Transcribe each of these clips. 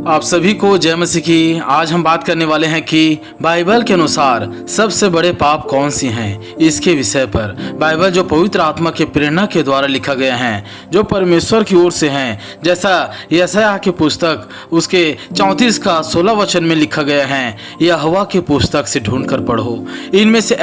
आप सभी को जय मसीह की। आज हम बात करने वाले हैं कि बाइबल के अनुसार सबसे बड़े पाप कौन सी हैं, इसके विषय पर। बाइबल जो पवित्र आत्मा के प्रेरणा के द्वारा लिखा गया है, जो परमेश्वर की ओर से हैं, जैसा यशायाह की पुस्तक उसके 34 का 16 वचन में लिखा गया है, यहोवा की पुस्तक से ढूंढ कर पढ़ो। इनमें से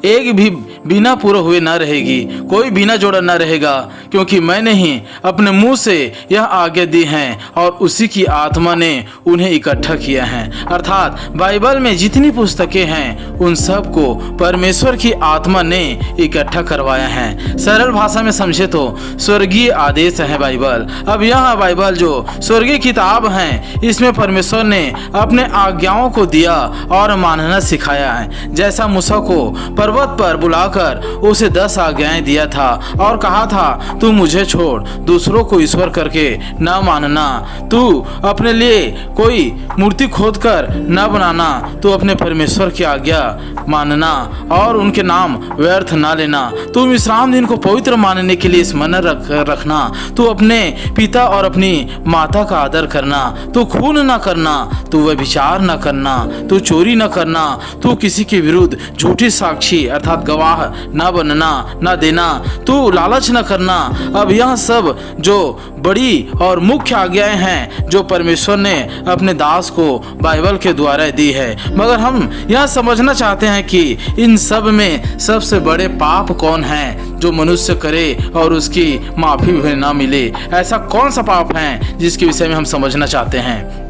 एक भी बिना पूरा हुए न रहेगी, कोई बिना जोड़ा न रहेगा, क्योंकि मैंने ही अपने मुंह से यह आज्ञा दी है और उसी की आत्मा ने उन्हें इकट्ठा किया है। अर्थात बाइबल में जितनी पुस्तकें हैं उन सब को परमेश्वर की आत्मा ने इकट्ठा करवाया है। सरल भाषा में समझे तो स्वर्गीय आदेश है बाइबल। अब यह बाइबल जो स्वर्गीय किताब है, इसमें परमेश्वर ने अपने आज्ञाओं को दिया और मानना सिखाया है। जैसा मूसा को पर्वत पर बुलाकर उसे 10 आज्ञाएं दिया था और कहा था, तू मुझे छोड़ दूसरों को ईश्वर करके न मानना, तू अपने लिए कोई मूर्ति खोद कर न बनाना, तू अपने परमेश्वर की आज्ञा मानना और उनके नाम व्यर्थ न लेना, तू विश्राम दिन को पवित्र मानने के लिए स्मरण रखना, तू अपने पिता और अपनी माता का आदर करना, तू खून न करना, तू व्यभिचार न करना, तू चोरी न करना, तू किसी के विरुद्ध झूठी साक्षी अर्थात गवाह न बनना न देना, तू लालच न करना। अब यह सब जो बड़ी और मुख्य आज्ञाएं हैं जो परमेश्वर ने अपने दास को बाइबल के द्वारा दी है, मगर हम यह समझना चाहते हैं कि इन सब में सबसे बड़े पाप कौन है जो मनुष्य करे और उसकी माफी भी ना मिले। ऐसा कौन सा पाप है जिसके विषय में हम समझना चाहते हैं।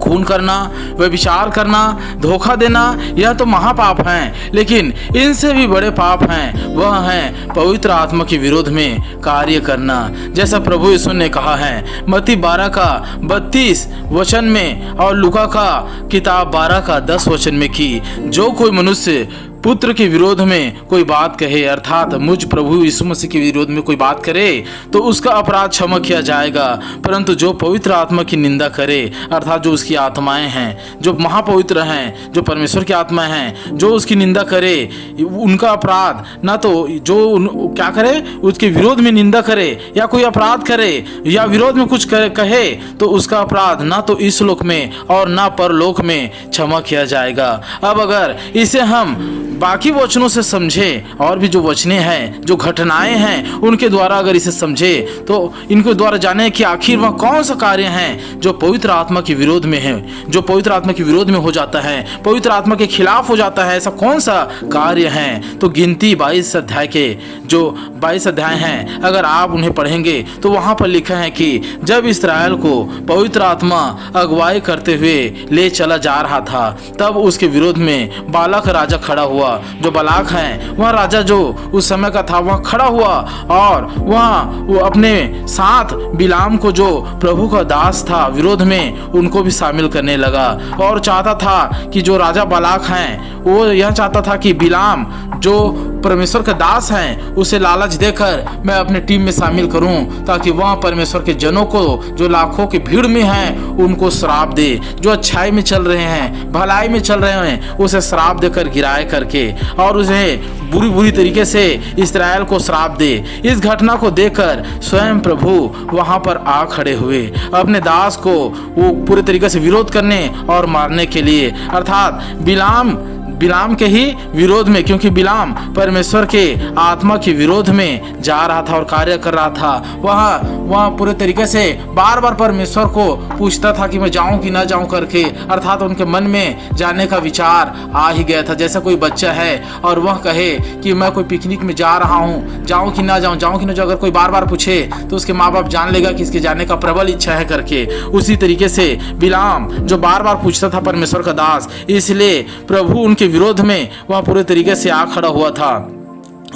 खून करना, व्यभिचार करना, धोखा देना, यह तो महापाप हैं, लेकिन इनसे भी बड़े पाप हैं वह हैं पवित्र आत्मा के विरोध में कार्य करना। जैसा प्रभु यीशु ने कहा है मत्ती 12 का 32 वचन में और लूका का किताब 12 का 10 वचन में कि जो कोई मनुष्य पुत्र के विरोध में कोई बात कहे, अर्थात मुझ प्रभु यीशु मसीह के विरोध में कोई बात करे, तो उसका अपराध क्षमा किया जाएगा, परंतु जो पवित्र आत्मा की निंदा करे, अर्थात जो उसकी आत्माएं हैं जो महापवित्र हैं, जो परमेश्वर की आत्मा हैं, जो उसकी निंदा करे, उनका अपराध ना तो जो क्या करे उसके विरोध में निंदा करे या कोई अपराध करे या विरोध में कुछ कहे, तो उसका अपराध ना तो इस लोक में और ना परलोक में क्षमा किया जाएगा। अब अगर इसे हम बाकी वचनों से समझे और भी जो वचने हैं, जो घटनाएं हैं, उनके द्वारा अगर इसे समझे तो इनके द्वारा जाने कि आखिर वह कौन सा कार्य है जो पवित्र आत्मा के विरोध में है, जो पवित्र आत्मा के विरोध में हो जाता है, पवित्र आत्मा के खिलाफ हो जाता है। ऐसा कौन सा कार्य है? तो गिनती 22 अध्याय के जो 22 अध्याय हैं, अगर आप उन्हें पढ़ेंगे तो वहां पर लिखा है कि जब इस्राएल को पवित्र आत्मा अगुवाई करते हुए ले चला जा रहा था, तब उसके विरोध में बालक राजा खड़ा हुआ। जो बालाक है वह राजा जो उस समय का था वह खड़ा हुआ और वो अपने साथ बिलाम को जो प्रभु का दास था विरोध में उनको भी शामिल करने लगा और चाहता था कि जो राजा बालाक हैं वो यह चाहता था कि बिलाम जो परमेश्वर का दास हैं उसे लालच देकर मैं अपने टीम में शामिल करूं, ताकि वह परमेश्वर के जनों को जो लाखों की भीड़ में हैं उनको श्राप दे, जो अच्छाई में चल रहे हैं, भलाई में चल रहे हैं, उसे श्राप देकर गिराए करके और उसे बुरी तरीके से इस्राएल को श्राप दे। इस घटना को देखकर स्वयं प्रभु वहां पर आ खड़े हुए अपने दास को वो पूरे तरीके से विरोध करने और मारने के लिए, अर्थात बिलाम के ही विरोध में, क्योंकि बिलाम परमेश्वर के आत्मा के विरोध में जा रहा था और कार्य कर रहा था। वह पूरे तरीके से बार बार परमेश्वर को पूछता था कि मैं जाऊं कि ना जाऊं करके, अर्थात उनके मन में जाने का विचार आ ही गया था। जैसा कोई बच्चा है और वह कहे कि मैं कोई पिकनिक में जा रहा हूं, जाऊं कि ना जाऊं, जाऊं कि ना जाऊं, अगर कोई बार बार पूछे तो उसके माँ बाप जान लेगा कि इसके जाने का प्रबल इच्छा है करके। उसी तरीके से बिलाम जो बार बार पूछता था परमेश्वर का दास, इसलिए प्रभु उनके विरोध में वह पूरे तरीके से आ खड़ा हुआ था।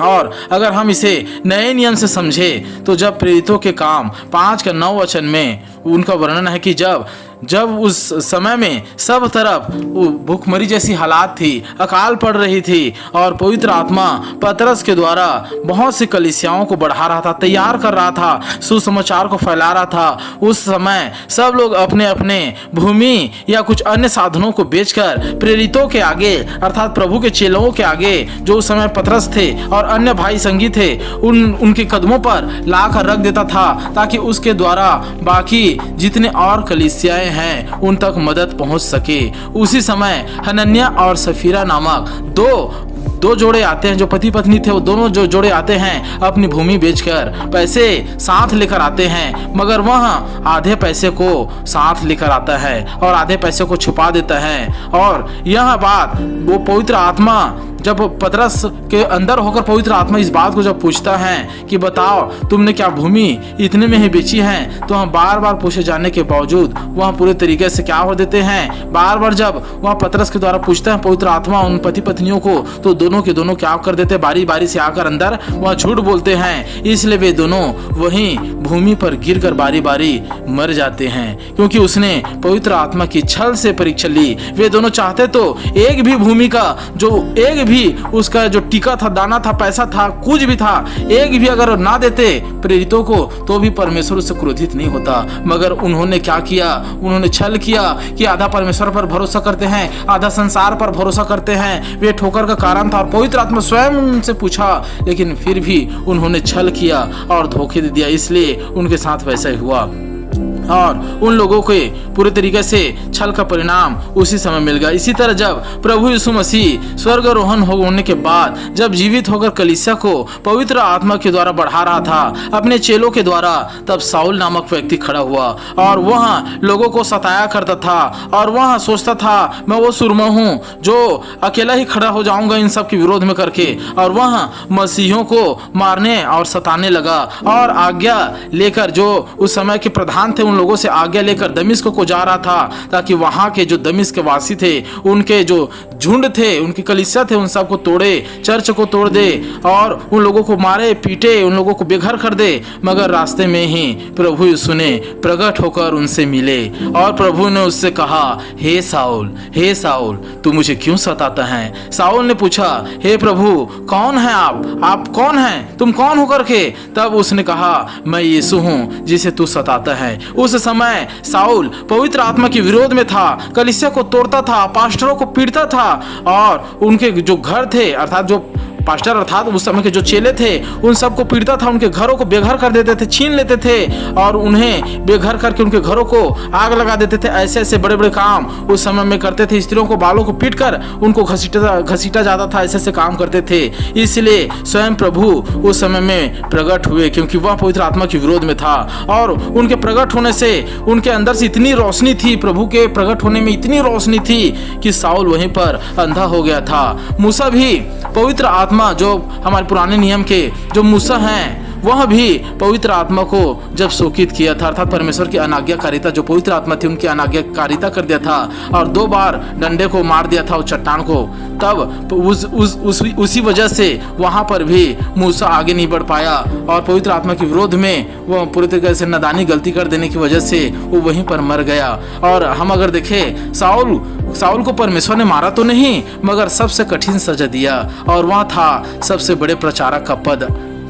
और अगर हम इसे नए नियम से समझे तो जब प्रेरितों के काम 5 का 9 वचन में उनका वर्णन है कि जब उस समय में सब तरफ भूखमरी जैसी हालात थी, अकाल पड़ रही थी और पवित्र आत्मा पतरस के द्वारा बहुत सी कलीसियाओं को बढ़ा रहा था, तैयार कर रहा था, सुसमाचार को फैला रहा था। उस समय सब लोग अपने अपने भूमि या कुछ अन्य साधनों को बेचकर प्रेरितों के आगे अर्थात प्रभु के चेलों के आगे जो उस समय पतरस थे और अन्य भाई संगी थे उनके कदमों पर ला कर रख देता था, ताकि उसके द्वारा बाकी जितने और कलीसियाएं हैं उन तक मदद पहुंच सके। उसी समय हनन्या और सफीरा नामक दो जोड़े आते हैं, जो पति पत्नी थे वो दोनों जो जोड़े आते हैं अपनी भूमि बेचकर पैसे साथ लेकर आते हैं, मगर वह आधे पैसे को साथ लेकर आता है और आधे पैसे को छुपा देता है। और यह बात वो पवित्र आत्मा जब पतरस के अंदर होकर पवित्र आत्मा इस बात को जब पूछता है कि बताओ तुमने क्या भूमि इतने में ही बेची है, तो हम बार बार पूछे जाने के बावजूद वह पूरे तरीके से क्या हो देते हैं। बार बार जब वह पतरस के द्वारा पूछता है पवित्र आत्मा उन पति पत्नियों को, तो दोनों के दोनों क्या कर देते, बारी बारी से आकर अंदर वह झूठ बोलते हैं। इसलिए वे दोनों वहीं भूमि पर गिर कर बारी बारी मर जाते हैं, क्योंकि उसने पवित्र आत्मा की छल से परीक्षा ली। वे दोनों चाहते तो एक भी भूमि का जो एक भी उसका जो टीका था, दाना था, पैसा था, कुछ भी था, एक भी अगर ना देते प्रेरितों को तो भी परमेश्वर उससे क्रोधित नहीं होता। मगर उन्होंने क्या किया, उन्होंने छल किया कि आधा परमेश्वर पर भरोसा करते हैं, आधा संसार पर भरोसा करते हैं। वे ठोकर का कारण था और पवित्र आत्मा स्वयं उनसे पूछा, लेकिन फिर भी उन्होंने छल किया और धोखे दे दिया, इसलिए उनके साथ वैसा ही हुआ। और उन लोगों के पूरे तरीके से छल का परिणाम उसी समय मिल गया। इसी तरह जब प्रभु यीशु मसीह स्वर्गारोहण होने के बाद जब जीवित होकर कलीसिया को पवित्र आत्मा के द्वारा बढ़ा रहा था अपने चेलों के द्वारा, तब साउल नामक व्यक्ति खड़ा हुआ और वह लोगों को सताया करता था और वह सोचता था मैं वो सुरमा हूँ जो अकेला ही खड़ा हो जाऊंगा इन सब के विरोध में करके, और वह मसीहों को मारने और सताने लगा और आज्ञा लेकर जो उस समय के प्रधान थे लोगों से आज्ञा लेकर दमिश्क को जा रहा था, ताकि वहां के जो दमिश्क के वासी थे उनके जो झुंड थे, उनकी कलीसिया थे, उन सबको तोड़े, चर्च को तोड़ दे और उन लोगों को मारे पीटे, उन लोगों को बेघर कर दे। मगर रास्ते में ही प्रभु यीशु ने प्रकट होकर उनसे मिले और प्रभु ने उससे कहा, हे साउल तू मुझे क्यों सताता है। साउल ने पूछा, हे प्रभु कौन है आप कौन हैं, तुम कौन हो करके। तब उसने कहा, मैं यीशु हूँ जिसे तू सताता है। उस समय साउल पवित्र आत्मा के विरोध में था, कलीसिया को तोड़ता था, पास्टरों को पीटता था और उनके जो घर थे अर्थात जो पास्टर अर्थात उस समय के जो चेले थे उन सबको पीटता था, उनके घरों को बेघर कर देते थे, छीन लेते थे और उन्हें बेघर करके उनके घरों को आग लगा देते थे। ऐसे ऐसे बड़े बड़े काम उस समय में करते थे। स्त्रियों को बालों को पीट कर उनको घसीटा जाता था, ऐसे ऐसे काम करते थे। इसलिए स्वयं प्रभु उस समय में प्रकट हुए, क्योंकि वह पवित्र आत्मा के विरोध में था और उनके प्रकट होने से उनके अंदर से इतनी रोशनी थी, प्रभु के प्रकट होने में इतनी रोशनी थी कि साउल वहीं पर अंधा हो गया था। मूसा भी पवित्र आत्मा जो हमारे पुराने नियम के जो मूसा हैं वह भी पवित्र आत्मा को जब शोकित किया था, अर्थात परमेश्वर की अनाज्ञाकारिता जो पवित्र आत्मा थी उनकी अनाज्ञाकारिता कर दिया था और 2 बार डंडे को मार दिया था उस चट्टान को। तब उसी वजह से वहां पर भी मूसा आगे नहीं बढ़ पाया और पवित्र आत्मा के विरोध में वो पूरी तरीके से नादानी गलती कर देने की वजह से वो वहीं पर मर गया। और हम अगर देखें साउल को परमेश्वर ने मारा तो नहीं, मगर सबसे कठिन सजा दिया और वह था सबसे बड़े प्रचारक का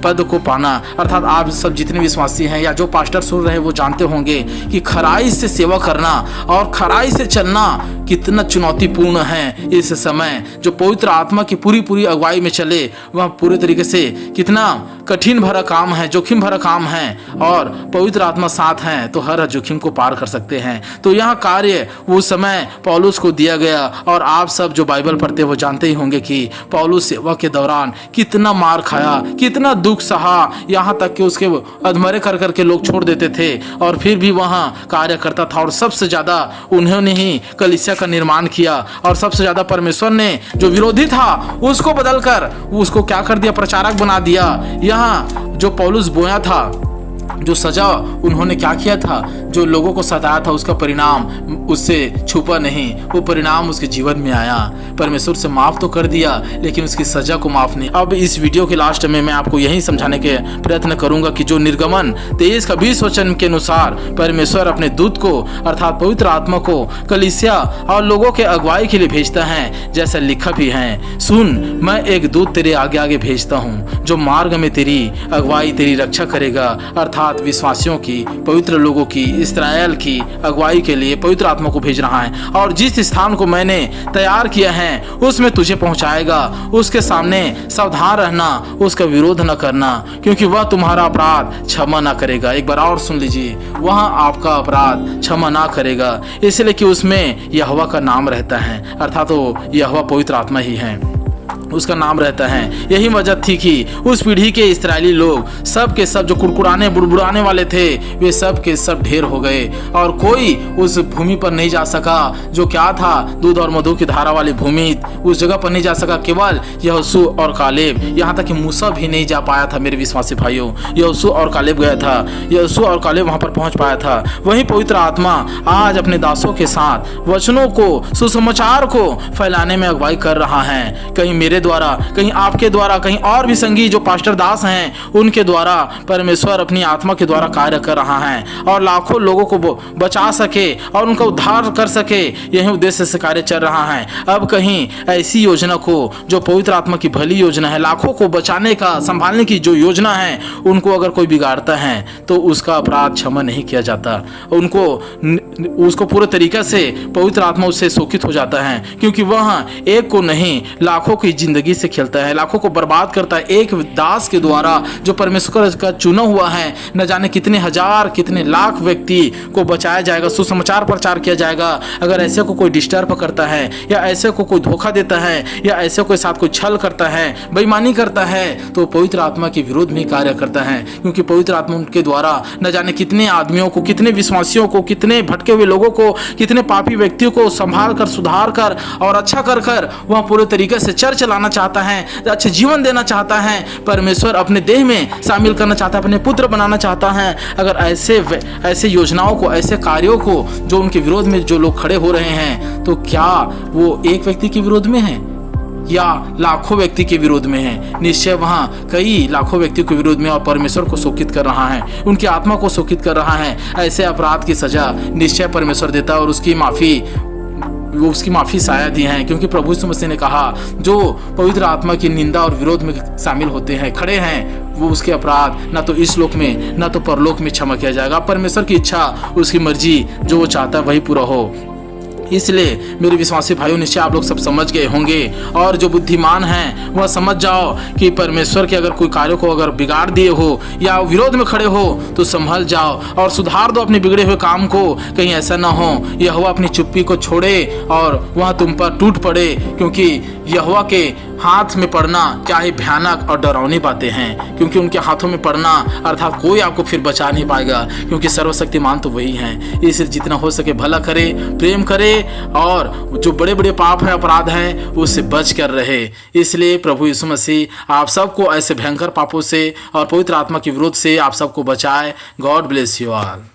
पद को पाना। अर्थात आप सब जितने विश्वासी हैं या जो पास्टर सुन रहे हैं वो जानते होंगे कि खराई से सेवा करना और खराई से चलना कितना चुनौतीपूर्ण है। इस समय जो पवित्र आत्मा की पूरी अगुवाई में चले वह पूरे तरीके से कितना कठिन भरा काम है, जोखिम भरा काम है, और पवित्र आत्मा साथ हैं तो हर जोखिम को पार कर सकते हैं। तो यह कार्य उस समय पौलुस को दिया गया और आप सब जो बाइबल पढ़ते वो जानते ही होंगे कि पौलुस सेवा के दौरान कितना मार खाया, कितना दुख सहा, यहाँ तक कि उसके अधमरे कर करके लोग छोड़ देते थे और फिर भी वहाँ कार्य करता था। और सबसे ज़्यादा उन्होंने ही कलीसिया का निर्माण किया और सबसे ज़्यादा परमेश्वर ने जो विरोधी था उसको बदलकर उसको क्या कर दिया, प्रचारक बना दिया। यहाँ जो पौलुस बोया था, जो सजा उन्होंने क्या किया था, जो लोगों को सताया था उसका परिणाम उससे छुपा नहीं, वो परिणाम उसके जीवन में आया। परमेश्वर से माफ तो कर दिया लेकिन उसकी सजा को माफ नहीं। अब इस वीडियो के लास्ट में मैं आपको यही समझाने के प्रयत्न करूंगा कि जो निर्गमन 23 का 20 वचन के अनुसार परमेश्वर अपने दूत को अर्थात पवित्र आत्मा को कलीसिया और लोगों के अगुवाई के लिए भेजता है, जैसा लिखा भी है, सुन मैं एक दूत तेरे आगे आगे भेजता हूँ जो मार्ग में तेरी अगुवाई तेरी रक्षा करेगा। अर्थात विश्वासियों की, पवित्र लोगों की, इस्राएल की अगुवाई के लिए पवित्र आत्मा को भेज रहा है और जिस स्थान को मैंने तैयार किया है उसमें तुझे पहुंचाएगा। उसके सामने सावधान रहना, उसका विरोध न करना, क्योंकि वह तुम्हारा अपराध क्षमा ना करेगा। एक बार और सुन लीजिए, वह आपका अपराध क्षमा ना करेगा, इसलिए कि उसमें यहोवा का नाम रहता है, अर्थात तो यहोवा पवित्र आत्मा ही है, उसका नाम रहता है। यही वजह थी कि उस पीढ़ी के इस्राएली लोग सब के सब जो कुड़कुड़ाने बुड़बुड़ाने वाले थे वे सब के सब ढेर हो गए और कोई उस भूमि पर नहीं जा सका जो क्या था दूध और मधु की धारा वाली भूमि, उस जगह पर नहीं जा सका। केवल यहोशू और कालेब, यहाँ तक कि मूसा भी नहीं जा पाया था। मेरे विश्वासी भाइयों, यहोशू और कालेब गया था, यहोशू और कालेब वहां पर पहुंच पाया था। वही पवित्र आत्मा आज अपने दासों के साथ वचनों को, सुसमाचार को फैलाने में अगुवाई कर रहा है। कहीं मेरे द्वारा, कहीं आपके द्वारा, कहीं और भी संगी जो पास्टर दास हैं उनके द्वारा परमेश्वर अपनी आत्मा के द्वारा कार्य कर रहा है और लाखों लोगों को बचा सके और उनका उद्धार कर सके, यही उद्देश्य से कार्य चल रहा है। अब कहीं ऐसी योजना को जो पवित्र आत्मा की भली योजना है, लाखों को बचाने का, संभालने की जो योजना है, उनको अगर कोई बिगाड़ता है तो उसका अपराध क्षमा नहीं किया जाता, उसको पूरे तरीके से पवित्र आत्मा उससे शोकित हो जाता है, क्योंकि वह एक को नहीं लाखों की जिंदगी से खेलता है, लाखों को बर्बाद करता है। एक दास के द्वारा जो परमेश्वर का चुना हुआ है, न जाने कितने हजार कितने लाख व्यक्ति को बचाया जाएगा, सुसमाचार प्रचार किया जाएगा। अगर ऐसे को कोई डिस्टर्ब करता है या ऐसे को कोई धोखा देता है या ऐसे को साथ कोई छल करता है, बेईमानी करता है, तो पवित्र आत्मा के विरोध में कार्य करता है, क्योंकि पवित्र आत्मा उनके द्वारा न जाने कितने आदमियों को, कितने विश्वासियों को, कितने भटके हुए लोगों को, कितने पापी व्यक्तियों को संभाल कर, सुधार कर और अच्छा कर वह पूरे तरीके से चर्च लाना चाहता है, अच्छे जीवन देना चाहता है। परमेश्वर अपने देह में शामिल करना चाहता है, अपने पुत्र बनाना चाहता है। अगर ऐसे योजनाओं को, ऐसे कार्यों को जो उनके विरोध में जो लोग खड़े हो रहे हैं, तो क्या वो एक व्यक्ति के विरोध में है या लाखों व्यक्ति के विरोध में है? निश्चय वहां कई लाखों व्यक्तियों के विरोध में और परमेश्वर को शोकित कर रहा है, उनकी आत्मा को शोकित कर रहा है। ऐसे अपराध की सजा निश्चय परमेश्वर देता है और उसकी माफी शायद ही है, क्योंकि प्रभु यीशु मसीह ने कहा जो पवित्र आत्मा की निंदा और विरोध में शामिल होते हैं, खड़े हैं, वो उसके अपराध ना तो इस लोक में ना तो परलोक में क्षमा किया जाएगा। परमेश्वर की इच्छा, उसकी मर्जी, जो वो चाहता है वही पूरा हो। इसलिए मेरे विश्वासी भाइयों, निश्चय आप लोग सब समझ गए होंगे और जो बुद्धिमान हैं वह समझ जाओ कि परमेश्वर के अगर कोई कार्यों को अगर बिगाड़ दिए हो या विरोध में खड़े हो तो संभल जाओ और सुधार दो अपने बिगड़े हुए काम को। कहीं ऐसा ना हो यहोवा अपनी चुप्पी को छोड़े और वह तुम पर टूट पड़े, क्योंकि यहोवा के हाथ में पड़ना क्या ही भयानक और डरावनी बातें हैं, क्योंकि उनके हाथों में पड़ना अर्थात कोई आपको फिर बचा नहीं पाएगा, क्योंकि सर्वशक्तिमान तो वही हैं। इसलिए जितना हो सके भला करे, प्रेम करे और जो बड़े बड़े पाप है, अपराध हैं, उससे बच कर रहे। इसलिए प्रभु यीशु मसीह आप सबको ऐसे भयंकर पापों से और पवित्र आत्मा के विरोध से आप सबको बचाए। God bless you all.